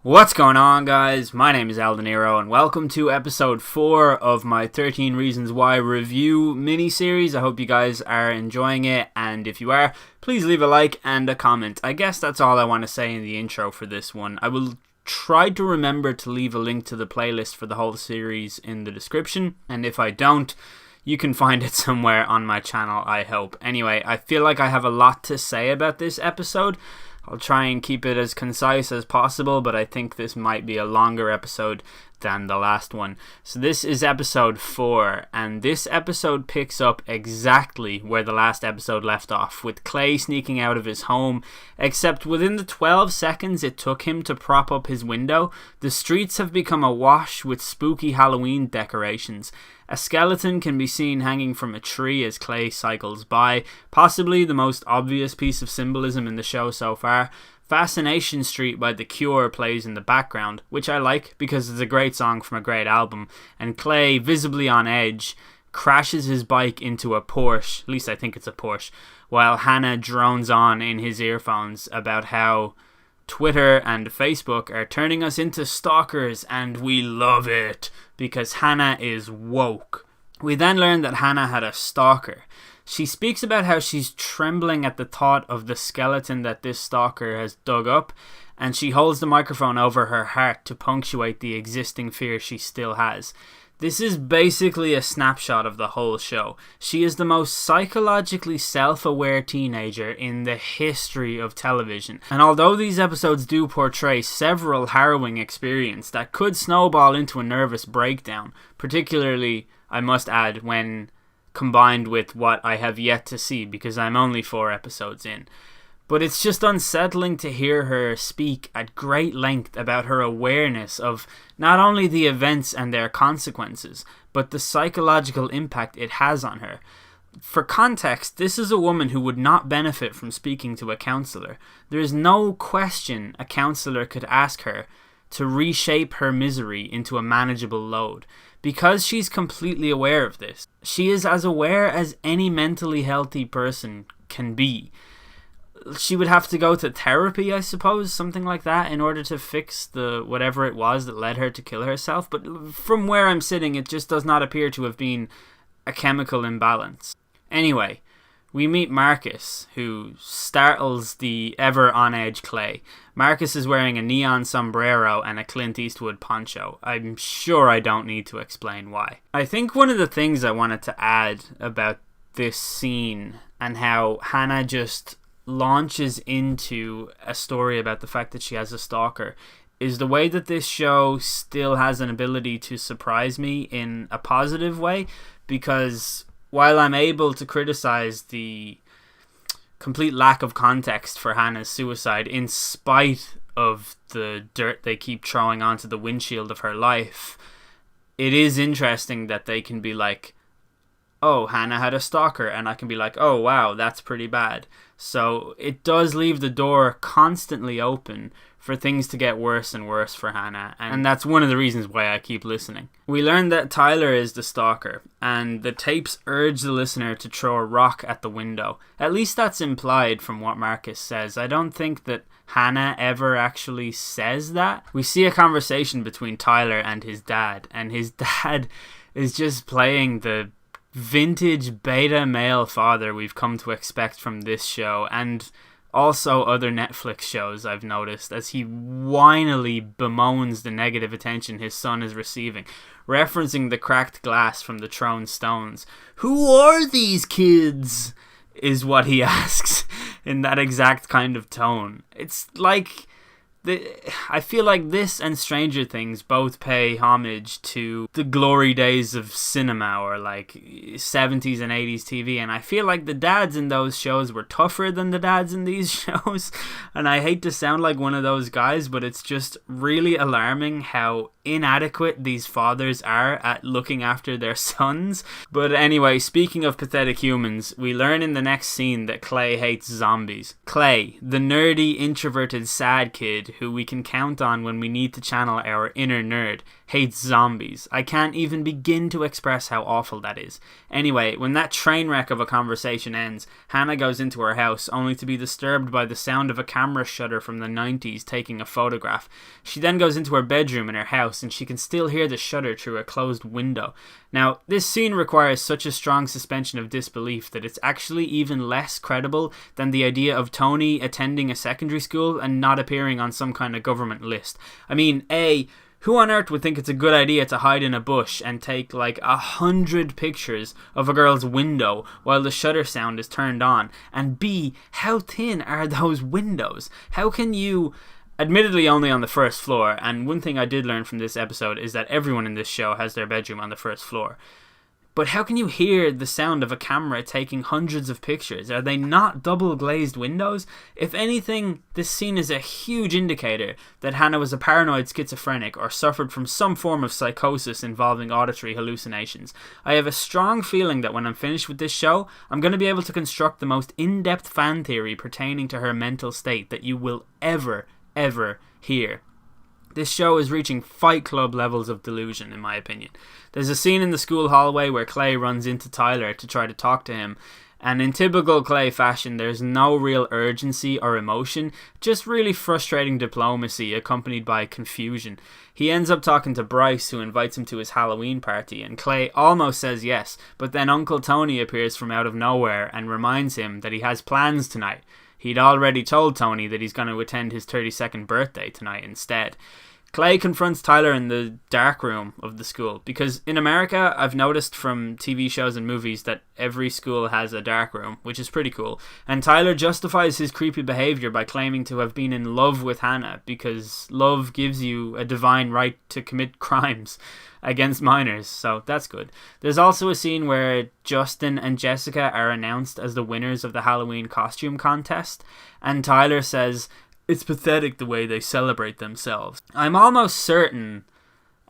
What's going on, guys? My name is Aldeniro and welcome to episode 4 of my 13 Reasons Why review mini-series. I hope you guys are enjoying it, and if you are, please leave a like and a comment. I guess that's all I want to say in the intro for this one. I will try to remember to leave a link to the playlist for the whole series in the description, and if I don't, you can find it somewhere on my channel, I hope. Anyway, I feel like I have a lot to say about this episode. I'll try and keep it as concise as possible, but I think this might be a longer episode than the last one. So this is episode 4, and this episode picks up exactly where the last episode left off, with Clay sneaking out of his home, except within the 12 seconds it took him to prop up his window, the streets have become awash with spooky Halloween decorations. A skeleton can be seen hanging from a tree as Clay cycles by, possibly the most obvious piece of symbolism in the show so far. Fascination Street by The Cure plays in the background, which I like because it's a great song from a great album, and Clay, visibly on edge, crashes his bike into a Porsche, at least I think it's a Porsche, while Hannah drones on in his earphones about how Twitter and Facebook are turning us into stalkers and we love it because Hannah is woke. We then learn that Hannah had a stalker. She speaks about how she's trembling at the thought of the skeleton that this stalker has dug up, and she holds the microphone over her heart to punctuate the existing fear she still has. This is basically a snapshot of the whole show. She is the most psychologically self-aware teenager in the history of television. And although these episodes do portray several harrowing experiences that could snowball into a nervous breakdown, particularly, I must add, when combined with what I have yet to see because I'm only 4 episodes in. But it's just unsettling to hear her speak at great length about her awareness of not only the events and their consequences, but the psychological impact it has on her. For context, this is a woman who would not benefit from speaking to a counselor. There is no question a counselor could ask her to reshape her misery into a manageable load. Because she's completely aware of this, she is as aware as any mentally healthy person can be. She would have to go to therapy, I suppose, something like that, in order to fix the whatever it was that led her to kill herself. But from where I'm sitting, it just does not appear to have been a chemical imbalance. Anyway, we meet Marcus, who startles the ever-on-edge Clay. Marcus is wearing a neon sombrero and a Clint Eastwood poncho. I'm sure I don't need to explain why. I think one of the things I wanted to add about this scene and how Hannah just launches into a story about the fact that she has a stalker is the way that this show still has an ability to surprise me in a positive way, because while I'm able to criticize the complete lack of context for Hannah's suicide in spite of the dirt they keep throwing onto the windshield of her life, it is interesting that they can be like, oh, Hannah had a stalker, and I can be like, oh wow, that's pretty bad. So it does leave the door constantly open for things to get worse and worse for Hannah, and that's one of the reasons why I keep listening. We learn that Tyler is the stalker, and the tapes urge the listener to throw a rock at the window. At least that's implied from what Marcus says. I don't think that Hannah ever actually says that. We see a conversation between Tyler and his dad is just playing the vintage beta male father we've come to expect from this show, and also other Netflix shows, I've noticed, as he whinily bemoans the negative attention his son is receiving, referencing the cracked glass from the thrown stones. Who are these kids? Is what he asks in that exact kind of tone. It's like I feel like this and Stranger Things both pay homage to the glory days of cinema, or like 70s and 80s TV, and I feel like the dads in those shows were tougher than the dads in these shows, and I hate to sound like one of those guys, but it's just really alarming how inadequate these fathers are at looking after their sons. But anyway, speaking of pathetic humans, we learn in the next scene that Clay hates zombies. Clay, the nerdy, introverted, sad kid who we can count on when we need to channel our inner nerd, hates zombies. I can't even begin to express how awful that is. Anyway, when that train wreck of a conversation ends, Hannah goes into her house only to be disturbed by the sound of a camera shutter from the 90s taking a photograph. She then goes into her bedroom in her house and she can still hear the shutter through a closed window. Now, this scene requires such a strong suspension of disbelief that it's actually even less credible than the idea of Tony attending a secondary school and not appearing on some kind of government list. I mean, A, who on earth would think it's a good idea to hide in a bush and take like 100 pictures of a girl's window while the shutter sound is turned on? And B, how thin are those windows? How can you... Admittedly only on the first floor, and one thing I did learn from this episode is that everyone in this show has their bedroom on the first floor. But how can you hear the sound of a camera taking hundreds of pictures? Are they not double glazed windows? If anything, this scene is a huge indicator that Hannah was a paranoid schizophrenic or suffered from some form of psychosis involving auditory hallucinations. I have a strong feeling that when I'm finished with this show, I'm going to be able to construct the most in-depth fan theory pertaining to her mental state that you will ever hear. This show is reaching Fight Club levels of delusion, in my opinion. There's a scene in the school hallway where Clay runs into Tyler to try to talk to him, and in typical Clay fashion, there's no real urgency or emotion, just really frustrating diplomacy accompanied by confusion. He ends up talking to Bryce, who invites him to his Halloween party, and Clay almost says yes, but then Uncle Tony appears from out of nowhere and reminds him that he has plans tonight. He'd already told Tony that he's going to attend his 32nd birthday tonight instead. Clay confronts Tyler in the dark room of the school, because in America, I've noticed from TV shows and movies that every school has a dark room, which is pretty cool. And Tyler justifies his creepy behaviour by claiming to have been in love with Hannah, because love gives you a divine right to commit crimes against minors, so that's good. There's also a scene where Justin and Jessica are announced as the winners of the Halloween costume contest, and Tyler says, "It's pathetic the way they celebrate themselves." I'm almost certain,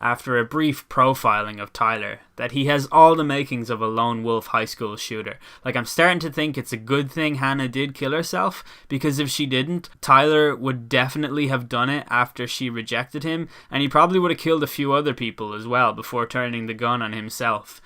after a brief profiling of Tyler, that he has all the makings of a lone wolf high school shooter. Like, I'm starting to think it's a good thing Hannah did kill herself, because if she didn't, Tyler would definitely have done it after she rejected him, and he probably would have killed a few other people as well before turning the gun on himself.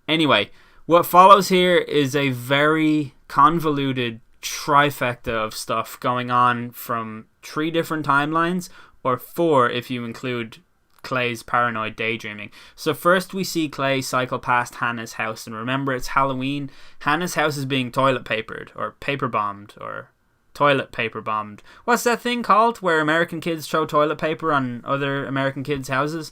Anyway, what follows here is a very convoluted trifecta of stuff going on from 3 different timelines, or 4 if you include Clay's paranoid daydreaming. So first we see Clay cycle past Hannah's house, and remember, it's Halloween. Hannah's house is being toilet papered, or paper bombed, or toilet paper bombed. What's that thing called where American kids throw toilet paper on other American kids' houses?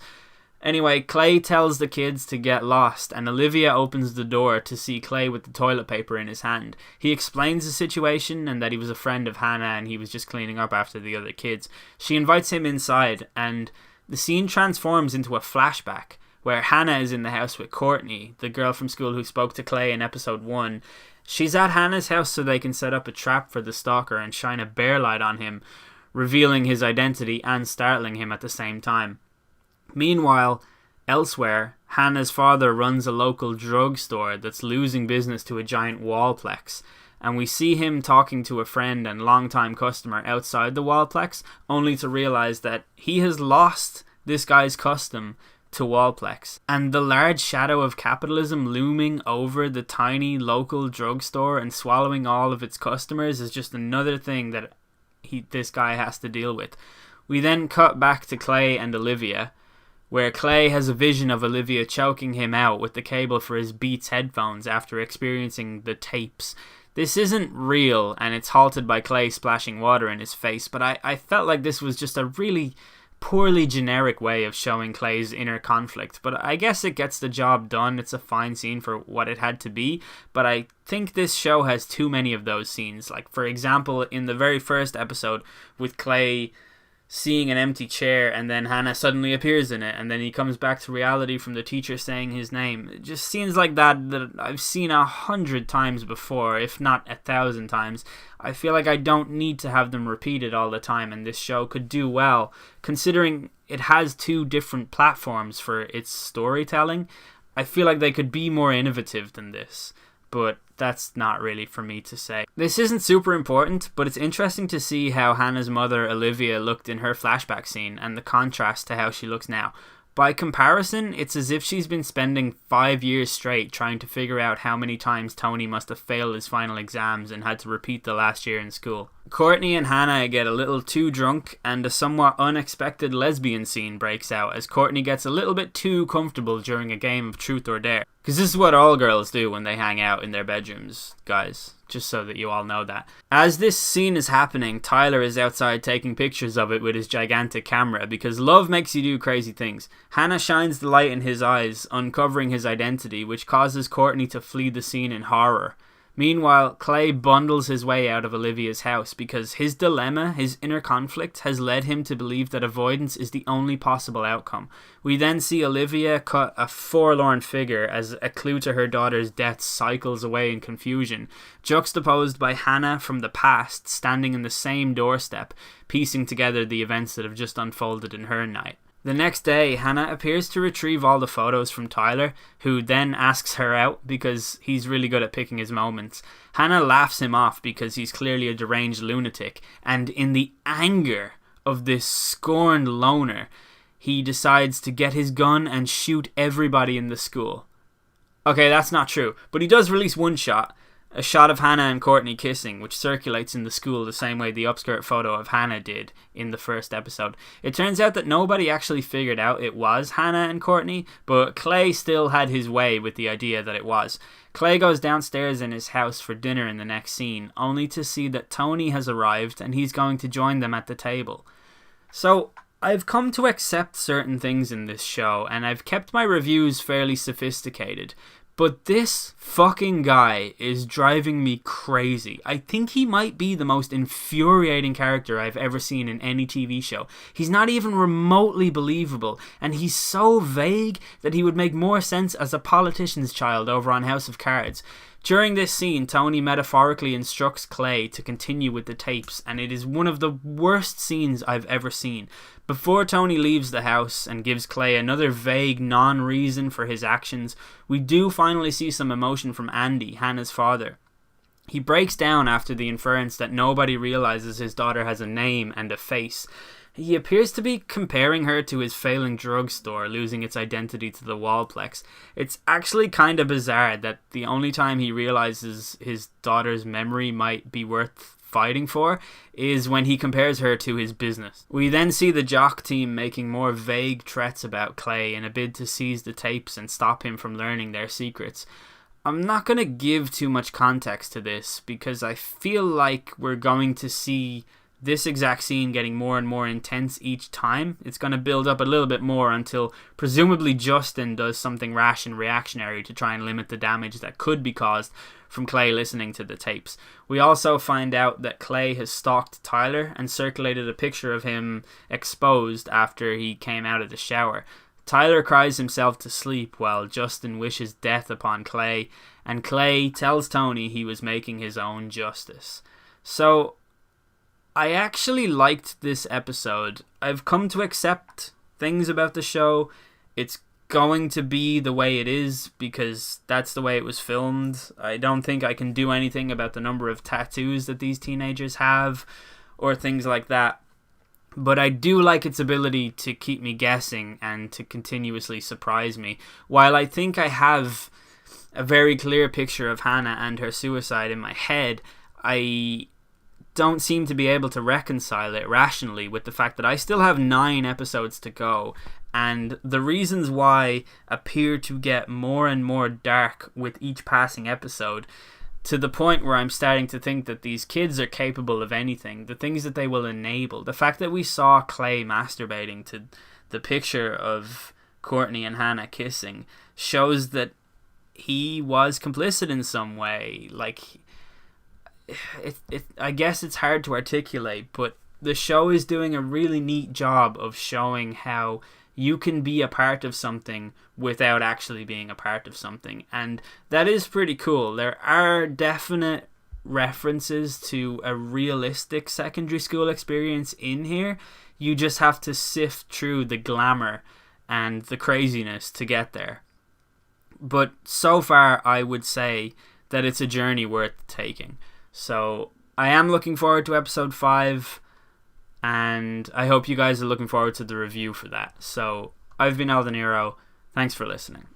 Anyway, Clay tells the kids to get lost, and Olivia opens the door to see Clay with the toilet paper in his hand. He explains the situation and that he was a friend of Hannah and he was just cleaning up after the other kids. She invites him inside, and the scene transforms into a flashback where Hannah is in the house with Courtney, the girl from school who spoke to Clay in episode 1. She's at Hannah's house so they can set up a trap for the stalker and shine a bear light on him, revealing his identity and startling him at the same time. Meanwhile, elsewhere, Hannah's father runs a local drugstore that's losing business to a giant wallplex, and we see him talking to a friend and longtime customer outside the wallplex, only to realise that he has lost this guy's custom to wallplex. And the large shadow of capitalism looming over the tiny local drugstore and swallowing all of its customers is just another thing that this guy has to deal with. We then cut back to Clay and Olivia, where Clay has a vision of Olivia choking him out with the cable for his Beats headphones after experiencing the tapes. This isn't real, and it's halted by Clay splashing water in his face, but I felt like this was just a really poorly generic way of showing Clay's inner conflict. But I guess it gets the job done. It's a fine scene for what it had to be, but I think this show has too many of those scenes. Like, for example, in the very first episode with Clay seeing an empty chair, and then Hannah suddenly appears in it, and then he comes back to reality from the teacher saying his name. It just scenes like that I've seen 100 times before, if not 1,000 times. I feel like I don't need to have them repeated all the time, and this show could do well, considering it has 2 different platforms for its storytelling. I feel like they could be more innovative than this, but that's not really for me to say. This isn't super important, but it's interesting to see how Hannah's mother, Olivia, looked in her flashback scene and the contrast to how she looks now. By comparison, it's as if she's been spending 5 years straight trying to figure out how many times Tony must have failed his final exams and had to repeat the last year in school. Courtney and Hannah get a little too drunk, and a somewhat unexpected lesbian scene breaks out as Courtney gets a little bit too comfortable during a game of Truth or Dare. Because this is what all girls do when they hang out in their bedrooms, guys. Just so that you all know that. As this scene is happening, Tyler is outside taking pictures of it with his gigantic camera because love makes you do crazy things. Hannah shines the light in his eyes, uncovering his identity, which causes Courtney to flee the scene in horror. Meanwhile, Clay bundles his way out of Olivia's house because his dilemma, his inner conflict, has led him to believe that avoidance is the only possible outcome. We then see Olivia cut a forlorn figure as a clue to her daughter's death cycles away in confusion, juxtaposed by Hannah from the past standing in the same doorstep, piecing together the events that have just unfolded in her night. The next day, Hannah appears to retrieve all the photos from Tyler, who then asks her out because he's really good at picking his moments. Hannah laughs him off because he's clearly a deranged lunatic, and in the anger of this scorned loner, he decides to get his gun and shoot everybody in the school. Okay, that's not true, but he does release one shot. A shot of Hannah and Courtney kissing, which circulates in the school the same way the upskirt photo of Hannah did in the first episode. It turns out that nobody actually figured out it was Hannah and Courtney, but Clay still had his way with the idea that it was. Clay goes downstairs in his house for dinner in the next scene, only to see that Tony has arrived and he's going to join them at the table. So, I've come to accept certain things in this show, and I've kept my reviews fairly sophisticated. But this fucking guy is driving me crazy. I think he might be the most infuriating character I've ever seen in any TV show. He's not even remotely believable, and he's so vague that he would make more sense as a politician's child over on House of Cards. During this scene, Tony metaphorically instructs Clay to continue with the tapes, and it is one of the worst scenes I've ever seen. Before Tony leaves the house and gives Clay another vague non-reason for his actions, we do finally see some emotion from Andy, Hannah's father. He breaks down after the inference that nobody realizes his daughter has a name and a face. He appears to be comparing her to his failing drugstore, losing its identity to the Wallplex. It's actually kind of bizarre that the only time he realizes his daughter's memory might be worth fighting for is when he compares her to his business. We then see the jock team making more vague threats about Clay in a bid to seize the tapes and stop him from learning their secrets. I'm not going to give too much context to this because I feel like we're going to see this exact scene getting more and more intense each time. It's going to build up a little bit more until presumably Justin does something rash and reactionary to try and limit the damage that could be caused from Clay listening to the tapes. We also find out that Clay has stalked Tyler and circulated a picture of him exposed after he came out of the shower. Tyler cries himself to sleep while Justin wishes death upon Clay, and Clay tells Tony he was making his own justice. So, I actually liked this episode. I've come to accept things about the show. It's going to be the way it is because that's the way it was filmed. I don't think I can do anything about the number of tattoos that these teenagers have or things like that. But I do like its ability to keep me guessing and to continuously surprise me. While I think I have a very clear picture of Hannah and her suicide in my head, I don't seem to be able to reconcile it rationally with the fact that I still have 9 episodes to go, and the reasons why appear to get more and more dark with each passing episode, to the point where I'm starting to think that these kids are capable of anything. The things that they will enable, the fact that we saw Clay masturbating to the picture of Courtney and Hannah kissing shows that he was complicit in some way. Like, I guess it's hard to articulate, but the show is doing a really neat job of showing how you can be a part of something without actually being a part of something, and that is pretty cool. There are definite references to a realistic secondary school experience in here. You just have to sift through the glamour and the craziness to get there. But so far, I would say that it's a journey worth taking. So I am looking forward to episode 5, and I hope you guys are looking forward to the review for that. So I've been Al De Niro. Thanks for listening.